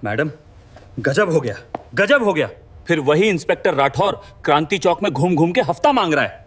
Madam, गजब हो गया, गजब हो गया। फिर वही इंस्पेक्टर राठौर क्रांति चौक में घूम घूम के हफ्ता मांग रहा है।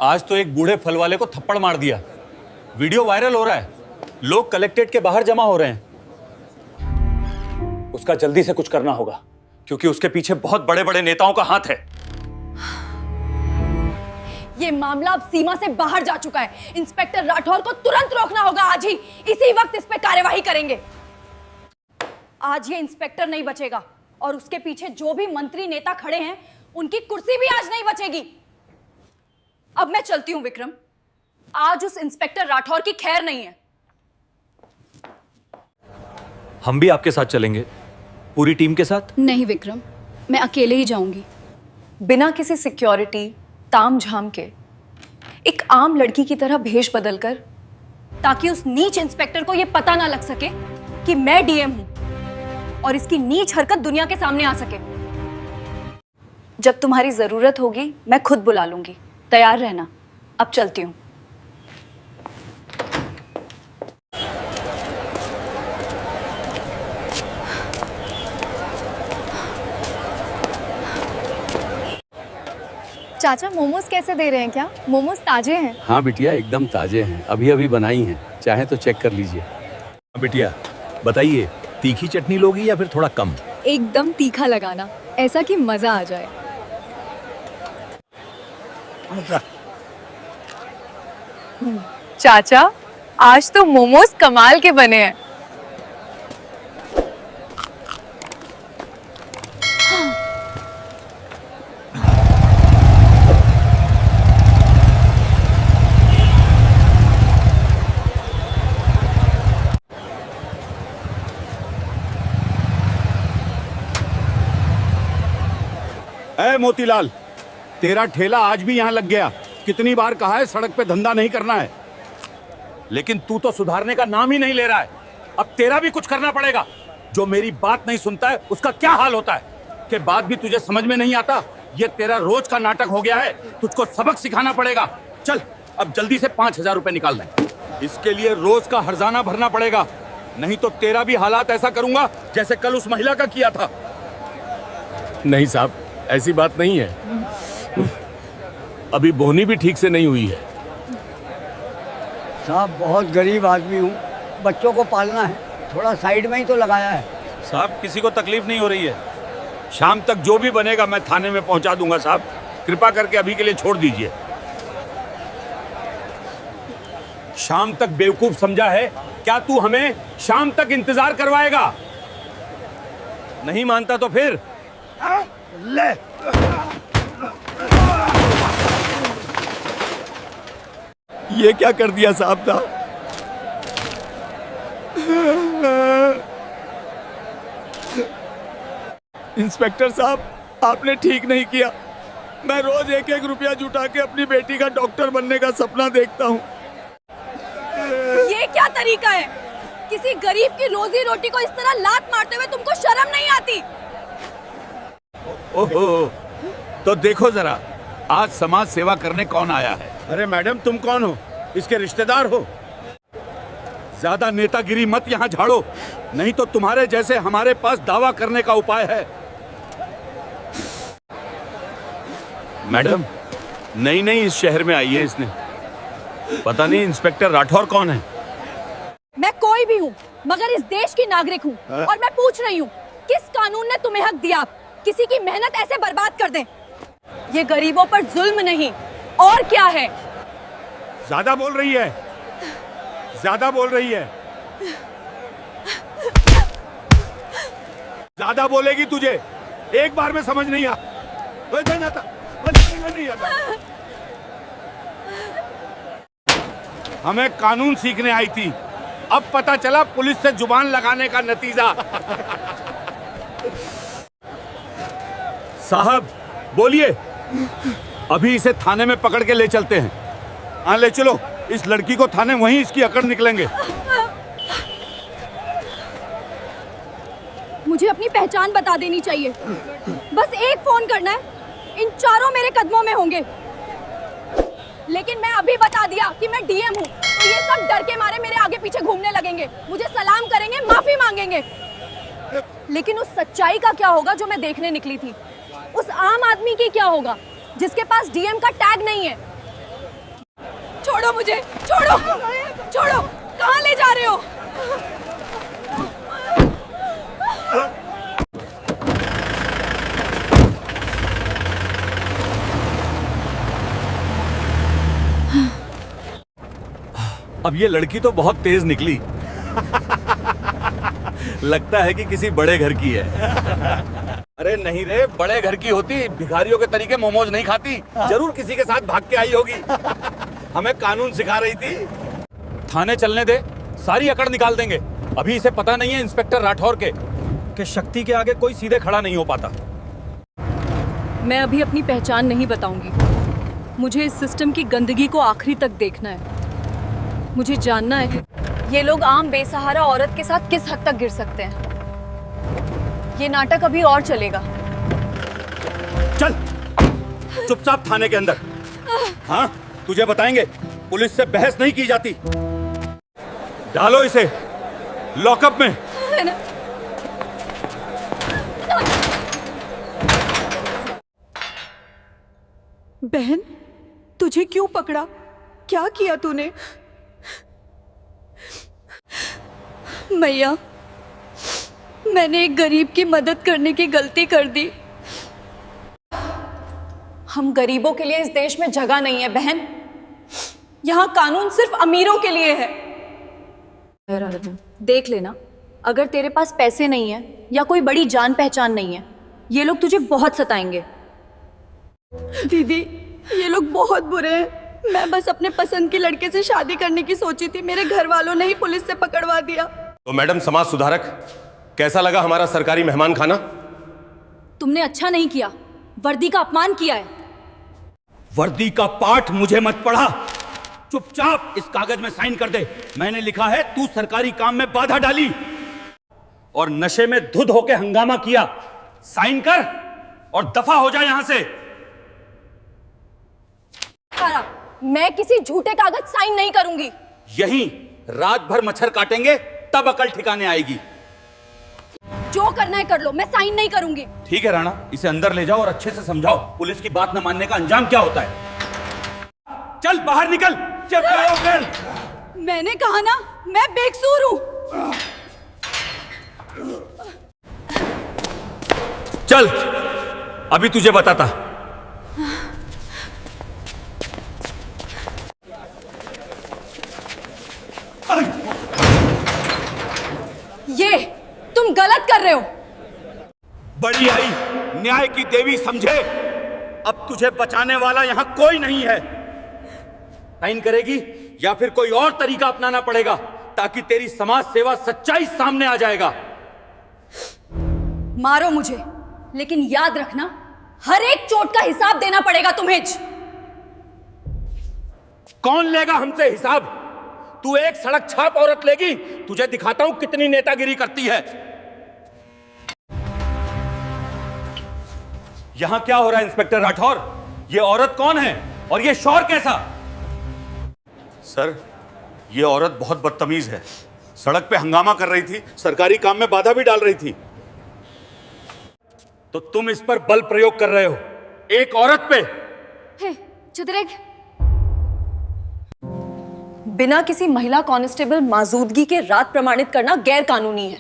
आज तो एक बूढ़े फल वाले को थप्पड़ मार दिया। वीडियो वायरल हो रहा है, लोग कलेक्ट्रेट के बाहर जमा हो रहे हैं। उसका जल्दी से कुछ करना होगा, क्योंकि उसके पीछे बहुत बड़े बड़े नेताओं का हाथ है। ये मामला अब सीमा से बाहर जा चुका है। इंस्पेक्टर राठौर को तुरंत रोकना होगा। आज ही इसी वक्त इस पे कार्यवाही करेंगे। आज ये इंस्पेक्टर नहीं बचेगा और उसके पीछे जो भी मंत्री नेता खड़े हैं उनकी कुर्सी भी आज नहीं बचेगी। अब मैं चलती हूं विक्रम, आज उस इंस्पेक्टर राठौर की खैर नहीं है। हम भी आपके साथ चलेंगे, पूरी टीम के साथ। नहीं विक्रम, मैं अकेले ही जाऊंगी, बिना किसी सिक्योरिटी ताम झाम के, एक आम लड़की की तरह भेष बदलकर, ताकि उस नीच इंस्पेक्टर को यह पता ना लग सके कि मैं डीएम हूं और इसकी नीच हरकत दुनिया के सामने आ सके। जब तुम्हारी जरूरत होगी मैं खुद बुला लूंगी, तैयार रहना। अब चलती हूं। चाचा मोमोज कैसे दे रहे हैं? क्या मोमोज ताजे हैं? हाँ बिटिया, एकदम ताजे हैं, अभी अभी बनाई हैं, चाहे तो चेक कर लीजिए। बिटिया बताइए, तीखी चटनी लोगी या फिर थोड़ा कम? एकदम तीखा लगाना, ऐसा कि मजा आ जाए। चाचा आज तो मोमोज कमाल के बने हैं। ऐ मोतीलाल, तेरा ठेला आज भी यहाँ लग गया। कितनी बार कहा है सड़क पे धंधा नहीं करना है, लेकिन तू तो सुधारने का नाम ही नहीं ले रहा है। अब तेरा भी कुछ करना पड़ेगा। जो मेरी बात नहीं सुनता है उसका क्या हाल होता है, के बाद भी तुझे समझ में नहीं आता। ये तेरा रोज का नाटक हो गया है, तुझको सबक सिखाना पड़ेगा। चल अब जल्दी से 5,000 रुपए निकाल ले। इसके लिए रोज का हर्जाना भरना पड़ेगा, नहीं तो तेरा भी हालात ऐसा करूंगा जैसे कल उस महिला का किया था। नहीं साहब, ऐसी बात नहीं है, अभी बोहनी भी ठीक से नहीं हुई है। साहब बहुत गरीब आदमी हूँ, बच्चों को पालना है, थोड़ा साइड में ही तो लगाया है। साहब किसी को तकलीफ नहीं हो रही है, शाम तक जो भी बनेगा मैं थाने में पहुंचा दूंगा। साहब कृपा करके अभी के लिए छोड़ दीजिए। शाम तक बेवकूफ समझा है क्या तू? हमें शाम तक इंतजार करवाएगा? नहीं मानता तो फिर ले। ये क्या कर दिया साहब था? इंस्पेक्टर साहब, आपने ठीक नहीं किया। मैं रोज 1-1 रुपया जुटा के अपनी बेटी का डॉक्टर बनने का सपना देखता हूँ। ये क्या तरीका है? किसी गरीब की रोजी रोटी को इस तरह लात मारते हुए तुमको शर्म नहीं आती? ओहो, तो देखो जरा आज समाज सेवा करने कौन आया है। अरे मैडम, तुम कौन हो? इसके रिश्तेदार हो? ज्यादा नेतागिरी मत यहाँ झाड़ो, नहीं तो तुम्हारे जैसे हमारे पास दावा करने का उपाय है। मैडम, नई इस शहर में आई है इसने, पता नहीं इंस्पेक्टर राठौर कौन है। मैं कोई भी हूँ, मगर इस देश की नागरिक हूँ, और मैं पूछ रही हूँ किस कानून ने तुम्हें हक दिया किसी की मेहनत ऐसे बर्बाद कर दें? ये गरीबों पर जुल्म नहीं और क्या है? ज्यादा बोल रही है, ज्यादा बोल रही है। ज्यादा बोलेगी तुझे एक बार में समझ नहीं आता। हमें कानून सीखने आई थी, अब पता चला पुलिस से जुबान लगाने का नतीजा। साहब बोलिए, अभी इसे थाने में पकड़ के ले चलते हैं। हाँ ले चलो, इस लड़की को थाने, वहीं इसकी अकड़ निकलेंगे। मुझे अपनी पहचान बता देनी चाहिए, बस एक फोन करना है, इन चारों मेरे कदमों में होंगे। लेकिन मैं अभी बता दिया कि मैं डीएम हूँ, तो ये सब डर के मारे मेरे आगे पीछे घूमने लगेंगे, मुझे सलाम करेंगे, माफी मांगेंगे। लेकिन उस सच्चाई का क्या होगा जो मैं देखने निकली थी? उस आम आदमी की क्या होगा जिसके पास डीएम का टैग नहीं है? छोड़ो मुझे, छोड़ो, छोड़ो, कहाँ ले जा रहे हो? अब ये लड़की तो बहुत तेज निकली। लगता है कि किसी बड़े घर की है। अरे नहीं रे, बड़े घर की होती भिखारियों के तरीके मोमोज नहीं खाती, जरूर किसी के साथ भाग के आई होगी। हमें कानून सिखा रही थी। थाने चलने दे, सारी अकड़ निकाल देंगे। अभी इसे पता नहीं है इंस्पेक्टर राठौर के कि शक्ति के आगे कोई सीधे खड़ा नहीं हो पाता। मैं अभी अपनी पहचान नहीं बताऊंगी। मुझे इस सिस्टम की गंदगी को आखिरी तक देखना है। मुझे जानना है ये लोग आम बेसहारा औरत के साथ किस हद तक गिर सकते हैं। ये नाटक अभी और चलेगा। चल चुपचाप थाने के अंदर। हाँ, तुझे बताएंगे, पुलिस से बहस नहीं की जाती। डालो इसे लॉकअप में। बहन, तुझे क्यों पकड़ा? क्या किया तूने? मैया, मैंने एक गरीब की मदद करने की गलती कर दी। हम गरीबों के लिए इस देश में जगह नहीं है बहन। यहाँ कानून सिर्फ अमीरों के लिए है। देख लेना, अगर तेरे पास पैसे नहीं है या कोई बड़ी जान पहचान नहीं है, ये लोग तुझे बहुत सताएंगे। दीदी, ये लोग बहुत बुरे हैं। मैं बस अपने पसंद के लड़के से शादी करने की सोची थी। मेरे घर वालों ने ही पुलिस से पकड़वा दिया। तो मैडम समाज सुधारक, कैसा लगा हमारा सरकारी मेहमान खाना? तुमने अच्छा नहीं किया, वर्दी का अपमान किया है। वर्दी का पाठ मुझे मत पढ़ा। चुपचाप इस कागज में साइन कर दे। मैंने लिखा है तू सरकारी काम में बाधा डाली और नशे में धुत होके हंगामा किया। साइन कर और दफा हो जा यहां से। मैं किसी झूठे कागज साइन नहीं करूंगी। यहीं रात भर मच्छर काटेंगे तब अकल ठिकाने आएगी। जो करना है कर लो, मैं साइन नहीं करूंगी। ठीक है राणा, इसे अंदर ले जाओ और अच्छे से समझाओ पुलिस की बात न मानने का अंजाम क्या होता है। चल बाहर निकल। मैंने कहा ना, मैं बेकसूर हूं। चल अभी तुझे बताता। ये तुम गलत कर रहे हो। बड़ी आई न्याय की देवी समझे। अब तुझे बचाने वाला यहां कोई नहीं है। साइन करेगी या फिर कोई और तरीका अपनाना पड़ेगा ताकि तेरी समाज सेवा सच्चाई सामने आ जाएगा। मारो मुझे, लेकिन याद रखना हर एक चोट का हिसाब देना पड़ेगा तुम्हें। कौन लेगा हमसे हिसाब? तू एक सड़क छाप औरत लेगी? तुझे दिखाता हूं कितनी नेतागिरी करती है। यहां क्या हो रहा है इंस्पेक्टर राठौर? ये औरत कौन है और ये शोर कैसा? सर, ये औरत बहुत बदतमीज है। सड़क पे हंगामा कर रही थी, सरकारी काम में बाधा भी डाल रही थी। तो तुम इस पर बल प्रयोग कर रहे हो एक औरत पे। चित्रेक, बिना किसी महिला कांस्टेबल मौजूदगी के रात प्रमाणित करना गैर कानूनी है।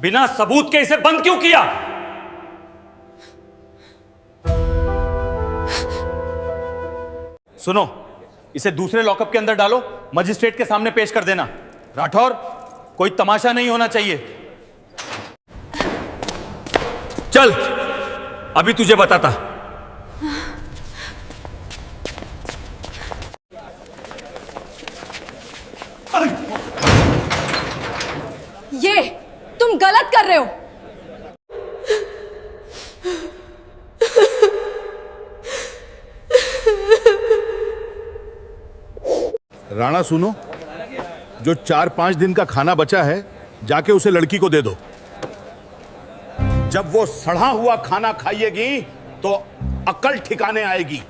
बिना सबूत के इसे बंद क्यों किया? सुनो, इसे दूसरे लॉकअप के अंदर डालो, मजिस्ट्रेट के सामने पेश कर देना। राठौर, कोई तमाशा नहीं होना चाहिए। चल अभी तुझे बताता। ये तुम गलत कर रहे हो। राणा सुनो, जो 4-5 दिन का खाना बचा है जाके उसे लड़की को दे दो। जब वो सड़ा हुआ खाना खाइएगी तो अकल ठिकाने आएगी।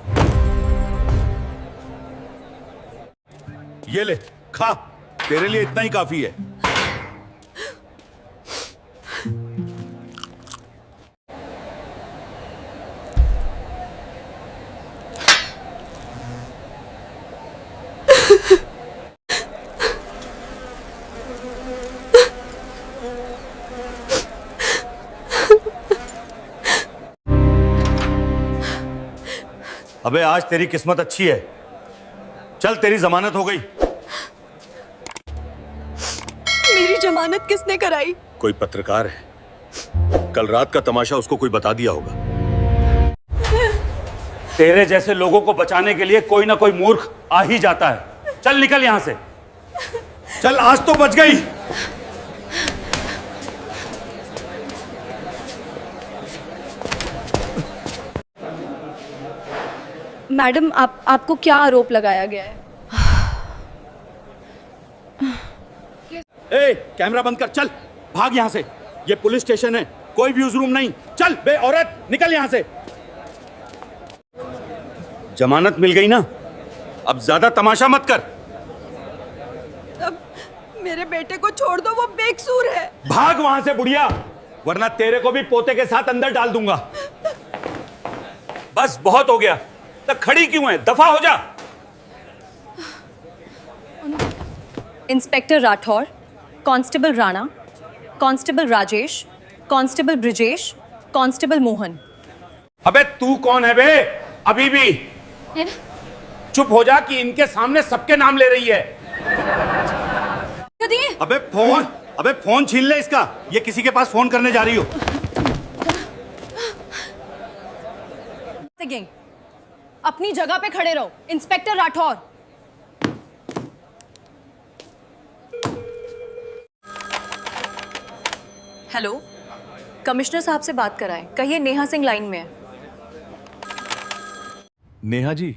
ये ले, खा, तेरे लिए इतना ही काफी है। अबे आज तेरी किस्मत अच्छी है, चल तेरी जमानत हो गई। मेरी जमानत किसने कराई? कोई पत्रकार है, कल रात का तमाशा उसको कोई बता दिया होगा। तेरे जैसे लोगों को बचाने के लिए कोई ना कोई मूर्ख आ ही जाता है। चल निकल यहां से। चल आज तो बच गई। मैडम, आपको क्या आरोप लगाया गया है? ए, कैमरा बंद कर, चल भाग यहां से। ये पुलिस स्टेशन है, कोई व्यूज रूम नहीं। चल बे औरत, निकल यहां से। जमानत मिल गई ना, अब ज्यादा तमाशा मत कर। अब मेरे बेटे को छोड़ दो, वो बेकसूर है। भाग वहां से बुढ़िया, वरना तेरे को भी पोते के साथ अंदर डाल दूंगा। बस बहुत हो गया, तक खड़ी क्यों है? दफा हो जा। Inspector Rathore, constable Rana, constable Rajesh, constable Brijesh, constable Mohan. अबे तू कौन है बे? अभी भी चुप हो जा कि इनके सामने सबके नाम ले रही है। अबे फोन छीन ले इसका, ये किसी के पास फोन करने जा रही हो। अपनी जगह पे खड़े रहो। इंस्पेक्टर राठौर। हेलो, कमिश्नर साहब से बात कराएं। कहिए नेहा सिंह लाइन में है। नेहा जी,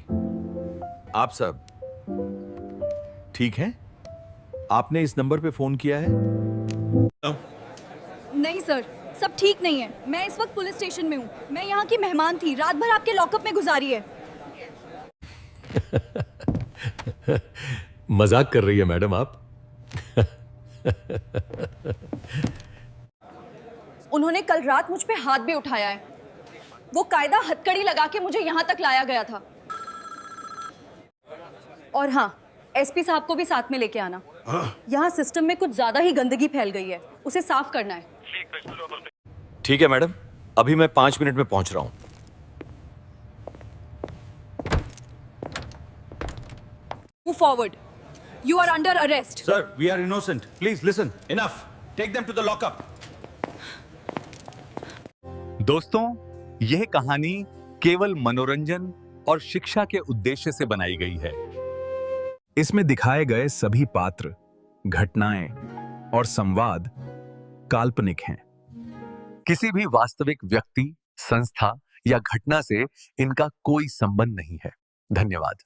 आप सब ठीक हैं? आपने इस नंबर पे फोन किया है? नहीं सर, सब ठीक नहीं है। मैं इस वक्त पुलिस स्टेशन में हूँ। मैं यहाँ की मेहमान थी, रात भर आपके लॉकअप में गुजारी है। मजाक कर रही है मैडम आप? उन्होंने कल रात मुझ पे हाथ भी उठाया है। वो कायदा हथकड़ी लगा के मुझे यहाँ तक लाया गया था। और हाँ, एसपी साहब को भी साथ में लेके आना। यहाँ सिस्टम में कुछ ज्यादा ही गंदगी फैल गई है, उसे साफ करना है। ठीक है मैडम, अभी मैं 5 मिनट में पहुंच रहा हूं। Move forward. You are under arrest. Sir, we are innocent. Please listen. Enough. Take them to the lockup. दोस्तों, यह कहानी केवल मनोरंजन और शिक्षा के उद्देश्य से बनाई गई है। इसमें दिखाए गए सभी पात्र, घटनाएं और संवाद काल्पनिक हैं। किसी भी वास्तविक व्यक्ति, संस्था या घटना से इनका कोई संबंध नहीं है। धन्यवाद।